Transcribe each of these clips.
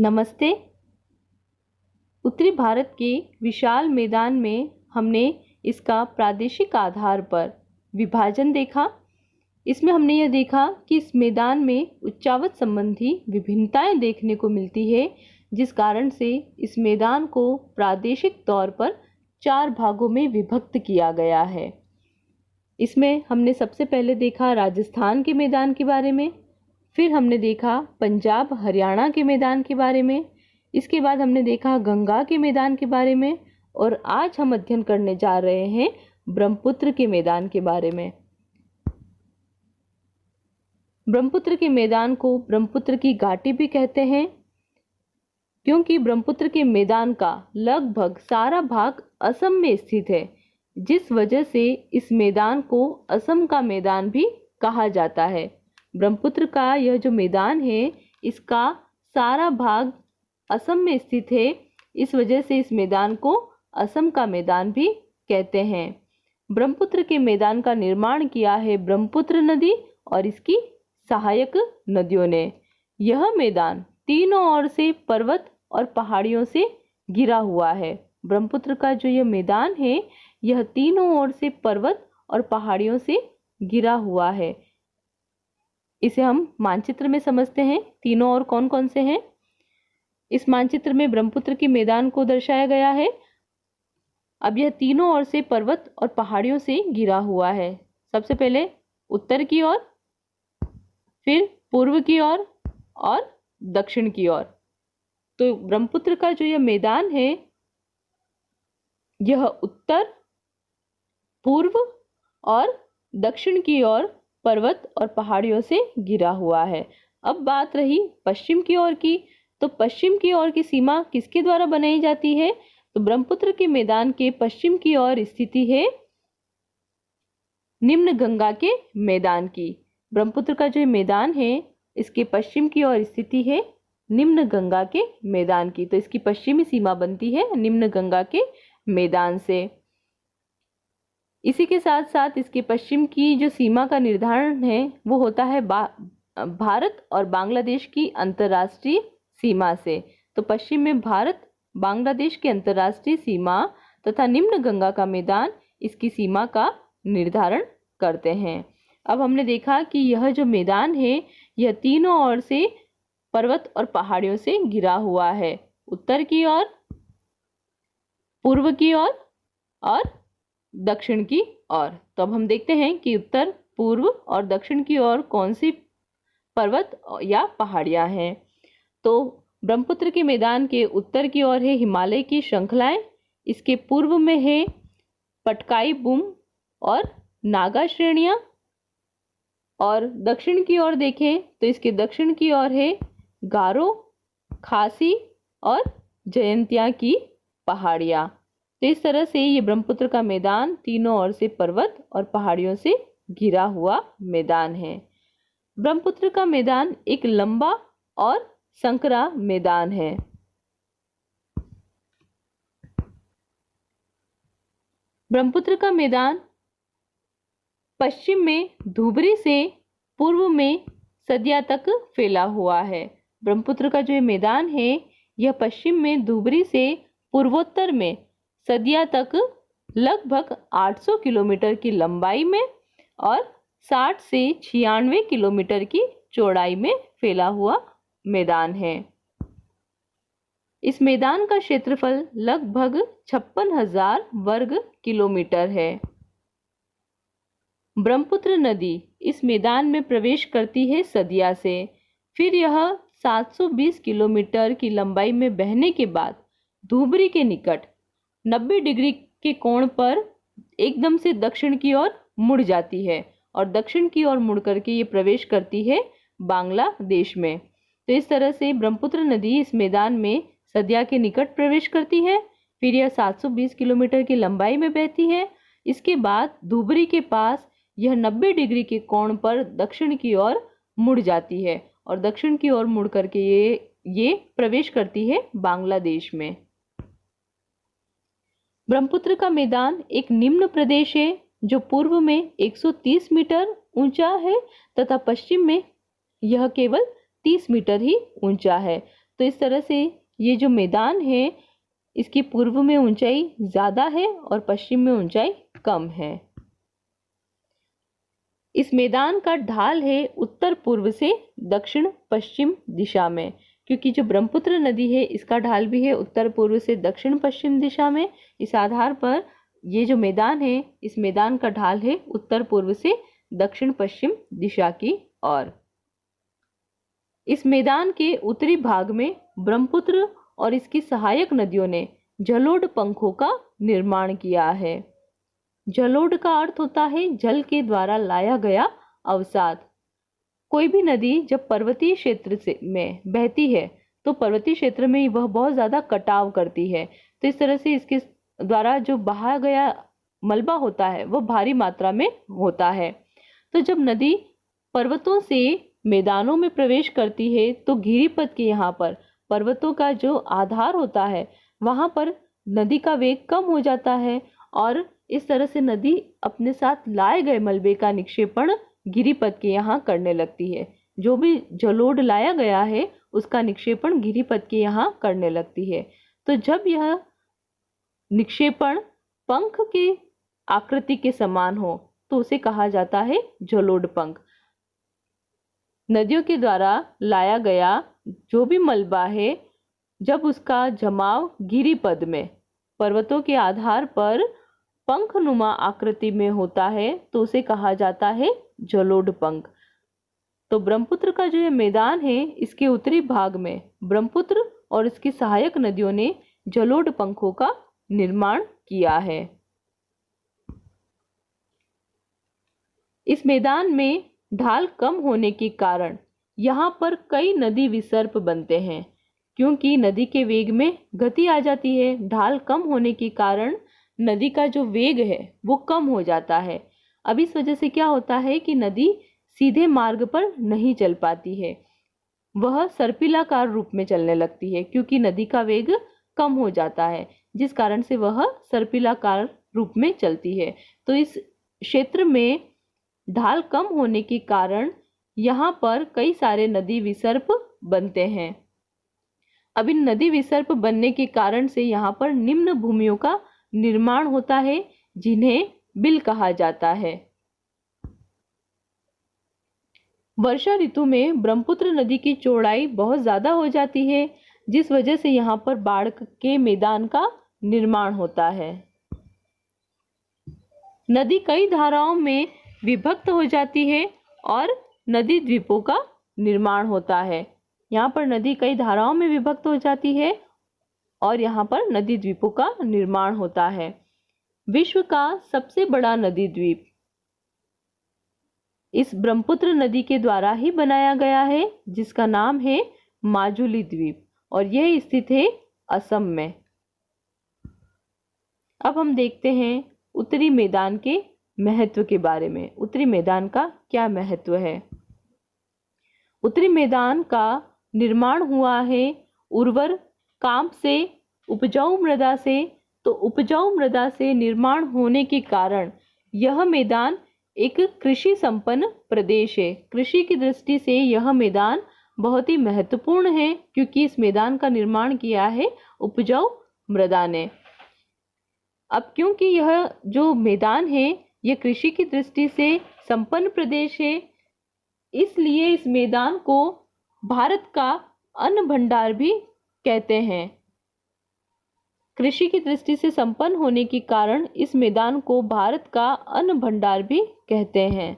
नमस्ते। उत्तरी भारत के विशाल मैदान में हमने इसका प्रादेशिक आधार पर विभाजन देखा। इसमें हमने यह देखा कि इस मैदान में उच्चावच संबंधी विभिन्नताएं देखने को मिलती है, जिस कारण से इस मैदान को प्रादेशिक तौर पर 4 भागों में विभक्त किया गया है। इसमें हमने सबसे पहले देखा राजस्थान के मैदान के बारे में, फिर हमने देखा पंजाब हरियाणा के मैदान के बारे में, इसके बाद हमने देखा गंगा के मैदान के बारे में, और आज हम अध्ययन करने जा रहे हैं ब्रह्मपुत्र के मैदान के बारे में। ब्रह्मपुत्र के मैदान को ब्रह्मपुत्र की घाटी भी कहते हैं, क्योंकि ब्रह्मपुत्र के मैदान का लगभग सारा भाग असम में स्थित है, जिस वजह से इस मैदान को असम का मैदान भी कहा जाता है। ब्रह्मपुत्र का यह जो मैदान है, इसका सारा भाग असम में स्थित है, इस वजह से इस मैदान को असम का मैदान भी कहते हैं। ब्रह्मपुत्र के मैदान का निर्माण किया है ब्रह्मपुत्र नदी और इसकी सहायक नदियों ने। यह मैदान तीनों ओर से पर्वत और पहाड़ियों से घिरा हुआ है। ब्रह्मपुत्र का जो यह मैदान है, यह तीनों ओर से पर्वत और पहाड़ियों से घिरा हुआ है। इसे हम मानचित्र में समझते हैं, तीनों ओर कौन कौन से हैं। इस मानचित्र में ब्रह्मपुत्र के मैदान को दर्शाया गया है। अब यह तीनों ओर से पर्वत और पहाड़ियों से घिरा हुआ है। सबसे पहले उत्तर की ओर, फिर पूर्व की ओर और दक्षिण की ओर। तो ब्रह्मपुत्र का जो यह मैदान है, यह उत्तर, पूर्व और दक्षिण की ओर पर्वत और पहाड़ियों से घिरा हुआ है। अब बात रही पश्चिम की ओर की, तो पश्चिम की ओर की सीमा किसके द्वारा बनाई जाती है? तो ब्रह्मपुत्र के मैदान के पश्चिम की ओर स्थिति है निम्न गंगा के मैदान की। ब्रह्मपुत्र का जो मैदान है, इसके पश्चिम की ओर स्थिति है निम्न गंगा के मैदान की। तो इसकी पश्चिमी सीमा बनती है निम्न गंगा के मैदान से। इसी के साथ साथ इसके पश्चिम की जो सीमा का निर्धारण है, वो होता है भारत और बांग्लादेश की अंतर्राष्ट्रीय सीमा से। तो पश्चिम में भारत बांग्लादेश की अंतर्राष्ट्रीय सीमा तथा निम्न गंगा का मैदान इसकी सीमा का निर्धारण करते हैं। अब हमने देखा कि यह जो मैदान है, यह तीनों ओर से पर्वत और पहाड़ियों से घिरा हुआ है, उत्तर की ओर, पूर्व की ओर और दक्षिण की ओर। तो अब हम देखते हैं कि उत्तर, पूर्व और दक्षिण की ओर कौन सी पर्वत या पहाड़ियां हैं। तो ब्रह्मपुत्र के मैदान के उत्तर की ओर है हिमालय की श्रृंखलाएं, इसके पूर्व में है पटकाई बुम और नागा श्रेणियां, और दक्षिण की ओर देखें तो इसके दक्षिण की ओर है गारो, खासी और जयंतिया की पहाड़ियां। तो इस तरह से ये ब्रह्मपुत्र का मैदान तीनों ओर से पर्वत और पहाड़ियों से घिरा हुआ मैदान है। ब्रह्मपुत्र का मैदान एक लंबा और संकरा मैदान है। ब्रह्मपुत्र का मैदान पश्चिम में धुबरी से पूर्व में सदिया तक फैला हुआ है। ब्रह्मपुत्र का जो मैदान है, यह पश्चिम में धुबरी से पूर्वोत्तर में सदिया तक लगभग 800 किलोमीटर की लंबाई में और 60 से 96 किलोमीटर की चौड़ाई में फैला हुआ मैदान है। इस मैदान का क्षेत्रफल लगभग 56,000 वर्ग किलोमीटर है। ब्रह्मपुत्र नदी इस मैदान में प्रवेश करती है सदिया से, फिर यह 720 किलोमीटर की लंबाई में बहने के बाद धुबरी के निकट 90 डिग्री के कोण पर एकदम से दक्षिण की ओर मुड़ जाती है और दक्षिण की ओर मुड़ करके ये प्रवेश करती है बांग्लादेश में। तो इस तरह से ब्रह्मपुत्र नदी इस मैदान में सदिया के निकट प्रवेश करती है, फिर यह 720 किलोमीटर की लंबाई में बहती है। इसके बाद धुबरी के पास यह 90 डिग्री के कोण पर दक्षिण की ओर मुड़ जाती है और दक्षिण की ओर मुड़ करके ये प्रवेश करती है बांग्लादेश में। ब्रह्मपुत्र का मैदान एक निम्न प्रदेश है जो पूर्व में 130 मीटर ऊंचा है तथा पश्चिम में यह केवल 30 मीटर ही ऊंचा है। तो इस तरह से ये जो मैदान है इसकी पूर्व में ऊंचाई ज्यादा है और पश्चिम में ऊंचाई कम है। इस मैदान का ढाल है उत्तर पूर्व से दक्षिण पश्चिम दिशा में, क्योंकि जो ब्रह्मपुत्र नदी है इसका ढाल भी है उत्तर पूर्व से दक्षिण पश्चिम दिशा में। इस आधार पर ये जो मैदान है इस मैदान का ढाल है उत्तर पूर्व से दक्षिण पश्चिम दिशा की ओर। इस मैदान के उत्तरी भाग में ब्रह्मपुत्र और इसकी सहायक नदियों ने जलोढ़ पंखों का निर्माण किया है। जलोढ़ का अर्थ होता है जल के द्वारा लाया गया अवसाद। कोई भी नदी जब पर्वतीय क्षेत्र से में बहती है तो पर्वतीय क्षेत्र में वह बहुत ज्यादा कटाव करती है, तो इस तरह से इसके द्वारा जो बहा गया मलबा होता है वह भारी मात्रा में होता है। तो जब नदी पर्वतों से मैदानों में प्रवेश करती है तो गिरिपथ के यहाँ पर पर्वतों का जो आधार होता है वहां पर नदी का वेग कम हो जाता है और इस तरह से नदी अपने साथ लाए गए मलबे का निक्षेपण गिरिपथ के यहाँ करने लगती है। जो भी जलोढ़ लाया गया है उसका निक्षेपण गिरिपथ के यहाँ करने लगती है। तो जब यह निक्षेपण पंख के आकृति के समान हो तो उसे कहा जाता है जलोढ़ पंख। नदियों के द्वारा लाया गया जो भी मलबा है जब उसका जमाव गिरिपथ में पर्वतों के आधार पर पंखनुमा आकृति में होता है तो उसे कहा जाता है जलोढ़ पंख। तो ब्रह्मपुत्र का जो ये मैदान है इसके उत्तरी भाग में ब्रह्मपुत्र और इसकी सहायक नदियों ने जलोढ़ पंखों का निर्माण किया है। इस मैदान में ढाल कम होने के कारण यहाँ पर कई नदी विसर्प बनते हैं, क्योंकि नदी के वेग में गति आ जाती है। ढाल कम होने के कारण नदी का जो वेग है वो कम हो जाता है। अब इस वजह से क्या होता है कि नदी सीधे मार्ग पर नहीं चल पाती है, वह सर्पिलाकार रूप में चलने लगती है, क्योंकि नदी का वेग कम हो जाता है जिस कारण से वह सर्पिलाकार रूप में चलती है। तो इस क्षेत्र में ढाल कम होने के कारण यहाँ पर कई सारे नदी विसर्प बनते हैं। अब इन नदी विसर्प बनने के कारण से यहाँ पर निम्न भूमियों का निर्माण होता है जिन्हें बिल कहा जाता है। वर्षा ऋतु में ब्रह्मपुत्र नदी की चौड़ाई बहुत ज्यादा हो जाती है, जिस वजह से यहाँ पर बाढ़ के मैदान का निर्माण होता है। नदी कई धाराओं में विभक्त हो जाती है और नदी द्वीपों का निर्माण होता है। यहाँ पर नदी कई धाराओं में विभक्त हो जाती है और यहाँ पर नदी द्वीपों का निर्माण होता है। विश्व का सबसे बड़ा नदी द्वीप इस ब्रह्मपुत्र नदी के द्वारा ही बनाया गया है, जिसका नाम है माजुली द्वीप और यह स्थित है असम में। अब हम देखते हैं उत्तरी मैदान के महत्व के बारे में। उत्तरी मैदान का क्या महत्व है? उत्तरी मैदान का निर्माण हुआ है उर्वर कांप से, उपजाऊ मृदा से। तो उपजाऊ मृदा से निर्माण होने के कारण यह मैदान एक कृषि संपन्न प्रदेश है। कृषि की दृष्टि से यह मैदान बहुत ही महत्वपूर्ण है, क्योंकि इस मैदान का निर्माण किया है उपजाऊ मृदा ने। अब क्योंकि यह जो मैदान है यह कृषि की दृष्टि से संपन्न प्रदेश है, इसलिए इस मैदान को भारत का अन्न भंडार भी कहते हैं। कृषि की दृष्टि से संपन्न होने के कारण इस मैदान को भारत का अन्न भंडार भी कहते हैं।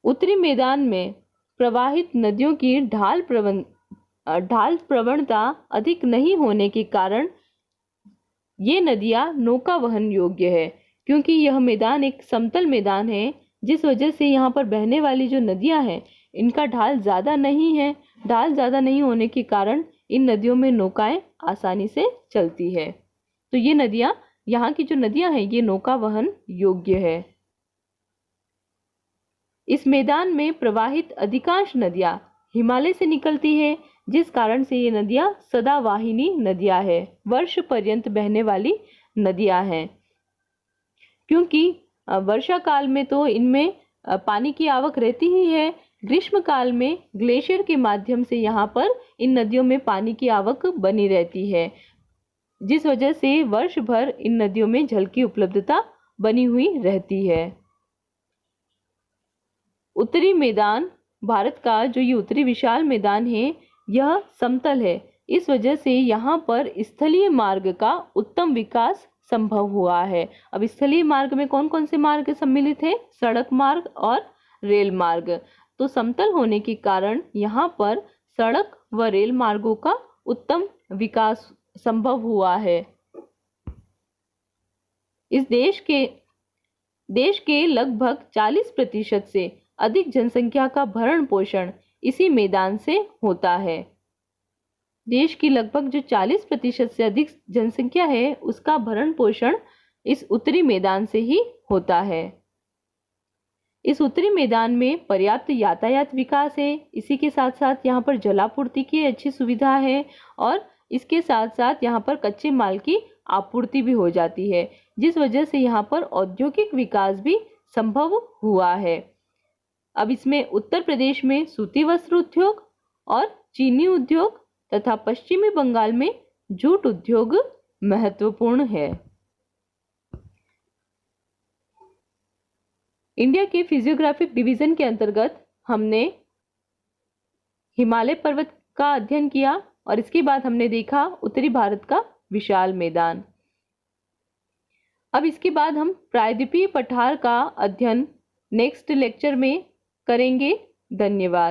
उत्तरी मैदान में प्रवाहित नदियों की ढाल प्रवणता अधिक नहीं होने के कारण ये नदियां नौका वहन योग्य है, क्योंकि यह मैदान एक समतल मैदान है, जिस वजह से यहाँ पर बहने वाली जो नदियां हैं इनका ढाल ज्यादा नहीं है। ढाल ज्यादा नहीं होने के कारण इन नदियों में नौकाएं आसानी से चलती है। तो ये नदियां, यहाँ की जो नदियां हैं ये नौका वहन योग्य है। इस मैदान में प्रवाहित अधिकांश नदियां हिमालय से निकलती है, जिस कारण से ये नदियां सदावाहिनी नदियां हैं, वर्ष पर्यंत बहने वाली नदियां हैं। क्योंकि वर्षा काल में तो इनमें पानी की आवक रहती ही है, ग्रीष्म काल में ग्लेशियर के माध्यम से यहाँ पर इन नदियों में पानी की आवक बनी रहती है, जिस वजह से वर्ष भर इन नदियों में जल की उपलब्धता बनी हुई रहती है। उत्तरी मैदान भारत का जो ये उत्तरी विशाल मैदान है, यह समतल है। इस वजह से यहाँ पर स्थलीय मार्ग का उत्तम विकास संभव हुआ है। अब स्थलीय मार्ग में कौन कौन से मार्ग सम्मिलित हैं? सड़क मार्ग और रेल मार्ग। तो समतल होने के कारण यहाँ पर सड़क व रेल मार्गों का उत्तम विकास संभव हुआ है। इस देश के लगभग 40% से अधिक जनसंख्या का भरण पोषण इसी मैदान से होता है। देश की लगभग जो 40% से अधिक जनसंख्या है, उसका भरण पोषण इस उत्तरी मैदान से ही होता है। इस उत्तरी मैदान में पर्याप्त यातायात विकास है। इसी के साथ साथ यहाँ पर जलापूर्ति की अच्छी सुविधा है और इसके साथ साथ यहाँ पर कच्चे माल की आपूर्ति भी हो जाती है, जिस वजह से यहाँ पर औद्योगिक विकास भी संभव हुआ है। अब इसमें उत्तर प्रदेश में सूती वस्त्र उद्योग और चीनी उद्योग तथा पश्चिमी बंगाल में जूट उद्योग महत्वपूर्ण है। इंडिया के फिजियोग्राफिक डिवीजन के अंतर्गत हमने हिमालय पर्वत का अध्ययन किया और इसके बाद हमने देखा उत्तरी भारत का विशाल मैदान। अब इसके बाद हम प्रायद्वीपीय पठार का अध्ययन नेक्स्ट लेक्चर में करेंगे। धन्यवाद।